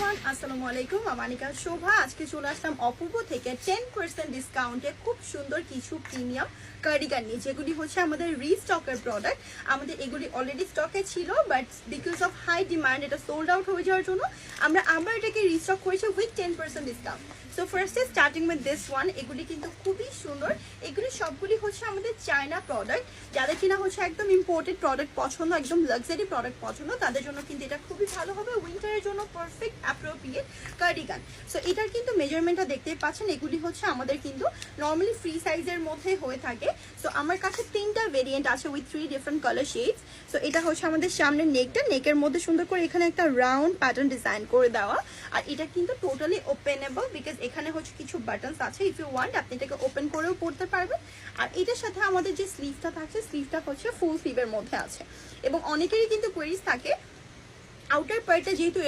Everyone, আসসালামু আলাইকুম। আমানিকা শোভা আজকে চলে আসলাম অপূর্ব থেকে 10% ডিসকাউন্টে খুব সুন্দর কিছু প্রিমিয়াম কার্ডিগান নিয়ে, যেগুলি হচ্ছে আমাদের রিস্টকের প্রোডাক্ট। আমাদের এগুলি অলরেডি স্টকে ছিল, but because of high demand এটা সোল্ড আউট হয়ে যাওয়ার জন্য আমরা আবার এটাকে রিস্টক করেছি উইথ 10% ডিসকাউন্ট। সো ফার্স্টে স্টার্টিং উইথ দিস ওয়ান, এগুলি কিন্তু খুবই সুন্দর। এগুলি সবগুলি হচ্ছে আমাদের চায়না প্রোডাক্ট। যাদের কিনা হচ্ছে একদম ইম্পোর্টেড প্রোডাক্ট পছন্দ, একদম লাক্সারি প্রোডাক্ট পছন্দ, তাদের জন্য কিন্তু এটা খুবই ভালো হবে। উইন্টারের জন্য পারফেক্ট অ্যাপ্রোপ্রিয়েট কার্ডিগান। সো এটার কিন্তু মেজারমেন্টটা দেখতেই পাচ্ছেন। এগুলি হচ্ছে আমাদের কিন্তু নর্মালি ফ্রি সাইজের মধ্যে হয়ে থাকে। সো আমার কাছে 3টা ভেরিয়েন্ট আছে with 3 different colour shades. So এটা হচ্ছে আমাদের সামনের নেকটা, নেকের মধ্যে সুন্দর করে এখানে একটা রাউন্ড প্যাটার্ন ডিজাইন করে দেওয়া। আর এটা কিন্তু টোটালি ওপেনেবল, বিকজ এখানে হচ্ছে কিছু বাটনস আছে। ইফ ইউ ওয়ান্ট আপনি এটাকে ওপেন করেও পড়তে পারবেন। আর এটার সাথে আমাদের যে স্লিভটা থাকছে, স্লিভটা হচ্ছে ফুল স্লিভের মধ্যে আছে। এবং অনেকেরই কিন্তু কোয়েরিজ থাকে আউটার পার্টটা যেহেতু